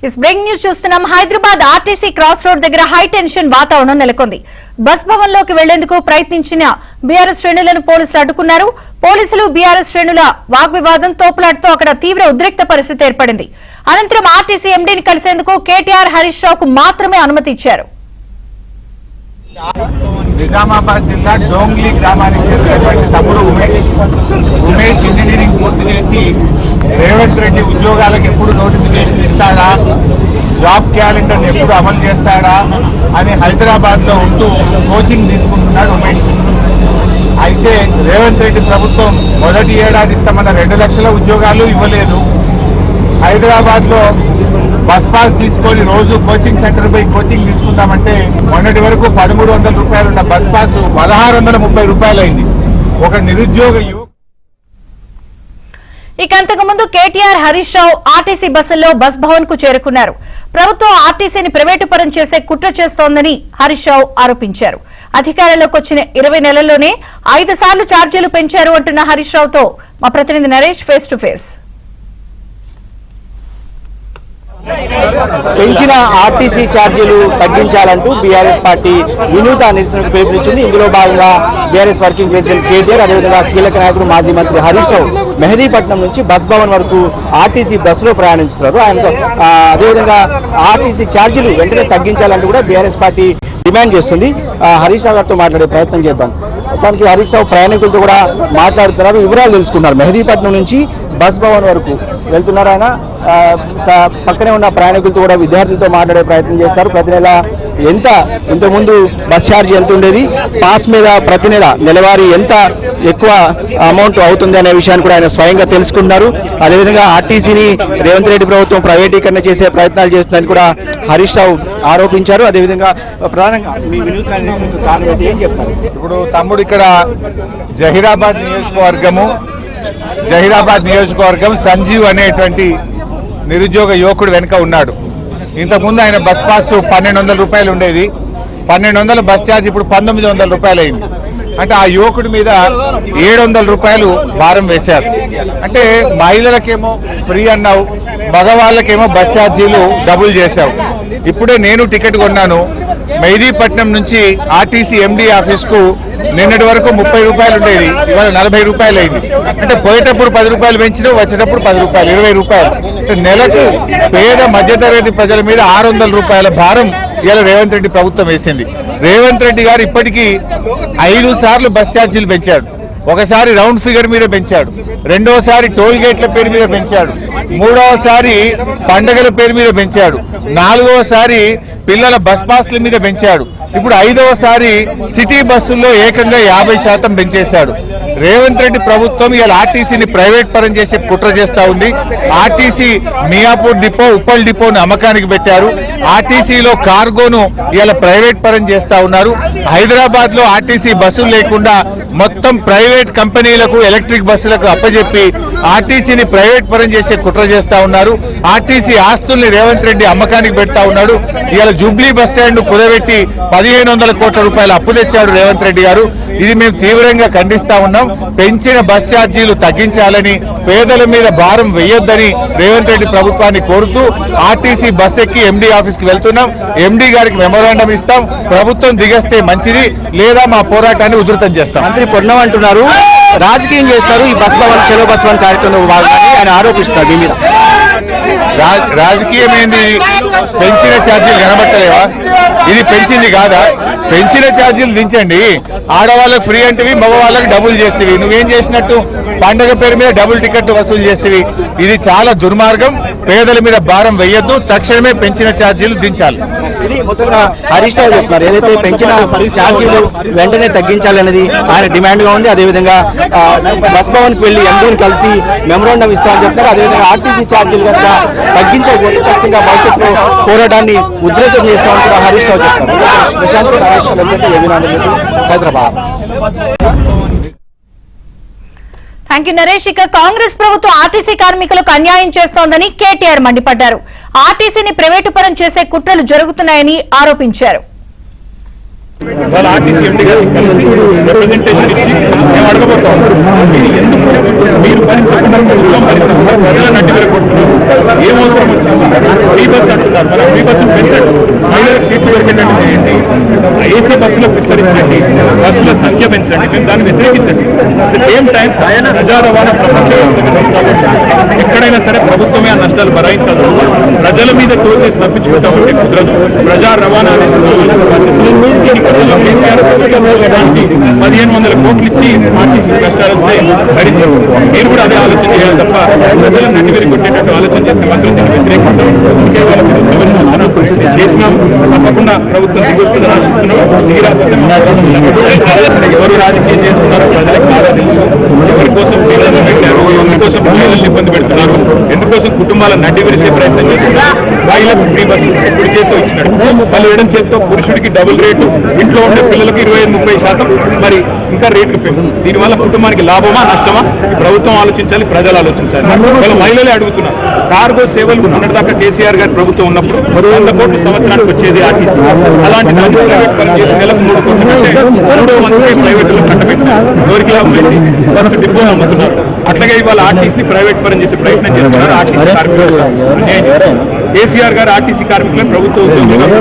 इस breaking news చూస్తున్నాం Hyderabad RTC cross road దగ్గర హై టెన్షన్ వాతావరణం నెలకొంది. బస్ భవన్ లోకి వెళ్లేందుకు ప్రయత్నించిన బీఆర్ఎస్ శ్రేణులను పోలీసులు అడ్డుకున్నారు. పోలీసులు బీఆర్ఎస్ శ్రేణుల వాగ్వివాదం తోపులాటతో అక్కడ తీవ్ర ఉద్రిక్త పరిస్థితి ఏర్పడింది. అనంతరం ఆర్టీసీ ఎండీని కలిసేందుకు కేటీఆర్ హరీష్ రావుకు మాత్రమే అనుమతి ఇచ్చారు. నిజామాబాద్ జిల్లా డోంగ్లీ గ్రామానికి చెందినటువంటి తమ్ముడు ఉమేష్ ఇంజనీరింగ్ పూర్తి చేసి రేవంత్ రెడ్డి ఉద్యోగాలకు ఎప్పుడు నోటిఫికేషన్ ఇస్తాడా, జాబ్ క్యాలెండర్ ఎప్పుడు అమలు చేస్తాడా అని హైదరాబాద్ లో ఉంటూ కోచింగ్ తీసుకుంటున్నాడు ఉమేష్. అయితే రేవంత్ రెడ్డి ప్రభుత్వం మొదటి ఏడాది ఇస్తామన్న 2 లక్షల ఉద్యోగాలు ఇవ్వలేదు. హైదరాబాద్ లో బస్ పాస్ తీసుకొని రోజు కోచింగ్ సెంటర్ పోయి కోచింగ్ తీసుకుందామంటే మొన్నటి వరకు 1300 రూపాయలు ఉన్న బస్ పాస్ 1630 రూపాయలు అయింది. ఒక నిరుద్యోగ ఇక అంతకుముందు కేటీఆర్ హరీష్ రావు ఆర్టీసీ బస్సుల్లో బస్ భవన్ కు చేరుకున్నారు. ప్రభుత్వం ఆర్టీసీని ప్రైవేటు పరం చేసే కుట్ర చేస్తోందని హరీష్ రావు ఆరోపించారు. అధికారంలోకి వచ్చిన 20 నెలల్లోనే 5 సార్లు ఛార్జీలు పెంచారు అంటున్న హరీష్ రావుతో మా ప్రతినిధి నరేష్ ఫేస్ టు ఫేస్. పెంచిన ఆర్టీసీ ఛార్జీలు తగ్గించాలంటూ బీఆర్ఎస్ పార్టీ వినూత నిరసనకు పిలుపునిచ్చింది. ఇందులో భాగంగా బీఆర్ఎస్ వర్కింగ్ ప్రెసిడెంట్ కేటీఆర్, అదేవిధంగా కీలక నాయకుడు మాజీ మంత్రి హరీష్ రావు మెహదీపట్నం నుంచి బస్ భవన్ వరకు ఆర్టీసీ బస్సులో ప్రయాణిస్తున్నారు. ఆయనతో అదేవిధంగా ఆర్టీసీ ఛార్జీలు వెంటనే తగ్గించాలంటూ కూడా బీఆర్ఎస్ పార్టీ డిమాండ్ చేస్తుంది. హరీష్ రావు గారితో మాట్లాడే ప్రయత్నం చేద్దాం. మొత్తానికి హరీష్ రావు ప్రయాణికులతో కూడా మాట్లాడుతున్నారు, వివరాలు తెలుసుకున్నారు. మెహదీపట్నం నుంచి బస్ భవన్ వరకు వెళ్తున్నారు. ఆయన పక్కనే ఉన్న ప్రయాణికులతో కూడా విద్యార్థులతో మాట్లాడే ప్రయత్నం చేస్తారు. ప్రతి నెల ఇంతకుముందు బస్ ఛార్జ్ ఎంత ఉండేది, పాస్ మీద ప్రతి నెల నెలవారీ ఎంత ఎక్కువ అమౌంట్ అవుతుంది అనే విషయాన్ని కూడా ఆయన స్వయంగా తెలుసుకున్నారు. అదేవిధంగా ఆర్టీసీని రేవంత్ రెడ్డి ప్రభుత్వం ప్రైవేటీకరణ చేసే ప్రయత్నాలు చేస్తుందని కూడా హరీష్ రావు ఆరోపించారు. అదేవిధంగా ప్రధానంగా మీ వినూత్న కారణం ఏం చెప్తారు? ఇప్పుడు తమ్ముడు ఇక్కడ జహీరాబాద్ నియోజకవర్గం సంజీవ్ అనేటువంటి నిరుద్యోగ యువకుడు వెనుక ఉన్నాడు. ఇంతకుముందు ఆయన బస్ పాస్ 1200 రూపాయలు ఉండేది. 1200 బస్ ఛార్జ్ ఇప్పుడు 1900 రూపాయలు అయింది. అంటే ఆ యువకుడి మీద 700 రూపాయలు భారం వేశారు. అంటే మహిళలకేమో ఫ్రీ అన్నావు, మగవాళ్ళకేమో బస్ ఛార్జీలు డబుల్ చేశావు. ఇప్పుడే నేను టికెట్ కొన్నాను. మెహదీపట్నం నుంచి ఆర్టీసీ ఎండీ ఆఫీస్కు నిన్నటి వరకు 30 రూపాయలు ఉండేది, ఇవాళ 40 రూపాయలు అయింది. అంటే పోయేటప్పుడు 10 రూపాయలు పెంచినావు, వచ్చేటప్పుడు 10 రూపాయలు, 20 రూపాయలు. అంటే నెలకు పేద మధ్యతరగతి ప్రజల మీద 600 రూపాయల భారం ఇలా రేవంత్ రెడ్డి ప్రభుత్వం వేసింది. రేవంత్ రెడ్డి గారు ఇప్పటికీ 5 సార్లు బస్ ఛార్జీలు పెంచాడు. ఒకసారి రౌండ్ ఫిగర్ మీద పెంచాడు, రెండోసారి టోల్ గేట్ల పేరు మీద పెంచాడు, మూడవసారి పండగల పేరు మీద పెంచాడు, 4వసారి పిల్లల బస్ పాస్ల మీద పెంచాడు. ఇప్పుడు 5వసారి సిటీ బస్సుల్లో ఏకంగా 50% పెంచేశాడు. రేవంత్ రెడ్డి ప్రభుత్వం ఇవాళ ఆర్టీసీని ప్రైవేట్ పరం చేసే కుట్ర చేస్తా ఉంది. ఆర్టీసీ మియాపూర్ డిపో, ఉప్పల్ డిపోను అమ్మకానికి పెట్టారు. ఆర్టీసీలో కార్గోను ఇవాళ ప్రైవేట్ పరం చేస్తా ఉన్నారు. హైదరాబాద్ లో ఆర్టీసీ బస్సులు లేకుండా మొత్తం ప్రైవేట్ కంపెనీలకు, ఎలక్ట్రిక్ బస్సులకు అప్పజెప్పి ఆర్టీసీని ప్రైవేట్ పరం చేసే కుట్ర చేస్తా ఉన్నారు. ఆర్టీసీ ఆస్తుల్ని రేవంత్ రెడ్డి అమ్మకానికి పెడతా ఉన్నాడు. ఇవాళ జూబ్లీ బస్ స్టాండ్ కుదబెట్టి 1500 కోట్ల రూపాయలు అప్పు తెచ్చాడు రేవంత్ రెడ్డి గారు. ఇది మేము తీవ్రంగా ఖండిస్తా ఉన్నాం. పెంచిన బస్ ఛార్జీలు తగ్గించాలని, పేదల మీద భారం వేయొద్దని రేవంత్ రెడ్డి ప్రభుత్వాన్ని కోరుతూ ఆర్టీసీ బస్ ఎక్కి ఎండీ ఆఫీస్ కి వెళ్తున్నాం. ఎండీ గారికి మెమోరాండం ఇస్తాం. ప్రభుత్వం దిగస్తే మంచిది, లేదా మా పోరాటాన్ని ఉధృతం చేస్తాం. మంత్రి పొన్నం అంటున్నారు, రాజకీయం చేస్తారు ఈ బస్ భవన్ చలో బస్ భవన్ కార్యక్రమం భాగంగా ఆయన ఆరోపిస్తారు. మీ మీద రాజకీయం ఏంది? పెంచిన ఛార్జీలు కనబట్టలేవా? ఇది పెంచింది కాదా? పెంచిన ఛార్జీలు దించండి. ఆడవాళ్ళకి ఫ్రీ అంటేవి, మగవాళ్ళకి డబుల్ చేస్తేవి. నువ్వేం చేసినట్టు? పండగ పేరు మీద డబుల్ టికెట్ వసూలు చేస్తేవి. ఇది చాలా దుర్మార్గం. పేదల మీద భారం వేయొద్దు. తక్షణమే పెంచిన ఛార్జీలు దించాలి. ఇది మొత్తంగా హరీష్ రావు చెప్తున్నారు. ఏదైతే పెంచిన ఛార్జీలు వెంటనే తగ్గించాలనేది ఆయన డిమాండ్ గా ఉంది. అదేవిధంగా బస్ భవన్ కి వెళ్లి ఎండీని కలిసి మెమోరాండం ఇస్తామని చెప్తారు. అదేవిధంగా ఆర్టీసీ ఛార్జీలు కనుక తగ్గించకపోతే ఖచ్చితంగా భవిష్యత్తులో పోరాటాన్ని ఉధృతం చేస్తామని కూడా హరీష్ రావు చెప్తారు. ప్రశాంత్ హైదరాబాద్. Thank you Naresh. ఇక కాంగ్రెస్ ప్రభుత్వం ఆర్టీసీ కార్మికులకు అన్యాయం చేస్తోందని కేటీఆర్ మండిపడ్డారు. ఆర్టీసీని ప్రైవేటు పరం చేసే కుట్రలు జరుగుతున్నాయని ఆరోపించారు. ఆర్టీసీ ఎండీ గారికి కలిసి రిప్రజెంటేషన్ ఇచ్చి మేము అడగబోతాం, మీరు ప్రజల నడ్డి పెరగొట్టున్నారు, ఏం అవసరం వచ్చింది? ఈ బస్ కాదు, మన ఫ్రీ బస్సులు పెంచండి, మహిళలకు సీట్లు దొరికేటట్టు చేయండి, ఏసీ బస్సులకు విస్తరించండి, బస్సుల సంఖ్య పెంచండి, మేము దాన్ని వ్యతిరేకించండి. అట్ ద సేమ్ టైం ప్రజా రవాణా ప్రపంచవ్యాప్తంగా నష్టాలు ఎక్కడైనా సరే ప్రభుత్వమే ఆ నష్టాలు భరాయించాలి. ప్రజల మీద తోసేసి తప్పించుకుంటా ఉంటే కుదరదు. ప్రజా రవాణా అనేది సామాజిక బాధ్యత. కేసీఆర్ 1500 కోట్లు ఇచ్చి ఆర్టీసీ నష్టాలు వస్తే భరించారు. మీరు కూడా అదే ఆలోచన చేయాలి తప్ప ప్రజలను నన్ను వేరు కొట్టేటట్టు ఆలోచన చేస్తే మాత్రం దీన్ని వ్యతిరేకిస్తాం. ఇంకే వాళ్ళ మీద చేసినాం, తప్పకుండా ప్రభుత్వం దిగొస్తుందని ఆశిస్తున్నాం. ఎవరు రాజకీయం చేస్తున్నారో ప్రజలకు బాగా తెలుసు. ఎవరి కోసం పిల్లలు పెట్టారు, ఎందుకోసం పిల్లల్ని ఇబ్బంది పెడుతున్నారు, ఎందుకోసం కుటుంబాలను నడ్డి విరిచే ప్రయత్నం చేస్తున్నారు. మహిళలకు ఫ్రీ బస్సు కుడి చేతితో ఇచ్చినట్టు వాళ్ళు ఎడం చేతితో పురుషుడికి డబుల్ రేటు, ఇంట్లో ఉండే పిల్లలకు 25-30% మరి ఇంకా రేట్లు పెరుగుతుంది. దీనివల్ల కుటుంబానికి లాభమా నష్టమా ప్రభుత్వం ఆలోచించాలి, ప్రజలు ఆలోచించాలి. వాళ్ళు మహిళలే అడుగుతున్నారు. కార్గో సేవలు ఉన్నదాకా కేసీఆర్ గారి ప్రభుత్వం ఉన్నప్పుడు 100 కోట్లు సంవత్సరానికి వచ్చేది ఆర్టీసీ. అలాంటి ప్రైవేట్ పని చేసి నెలకు 3 కోట్లు కంటే 3 మందికి ప్రైవేట్లో కట్టబెట్టినారు. ఎవరికి లాభం అయింది? బస్సు డిపో అమ్ముతున్నారు. అట్లాగే ఇవాళ ఆర్టీసీని ప్రైవేట్ పరం చేసే ప్రయత్నం చేస్తున్నారు. ఆర్టీసీ కార్మికులు కేసీఆర్ గారు ఆర్టీసీ కార్మికులను ప్రభుత్వ ఉద్యోగులుగా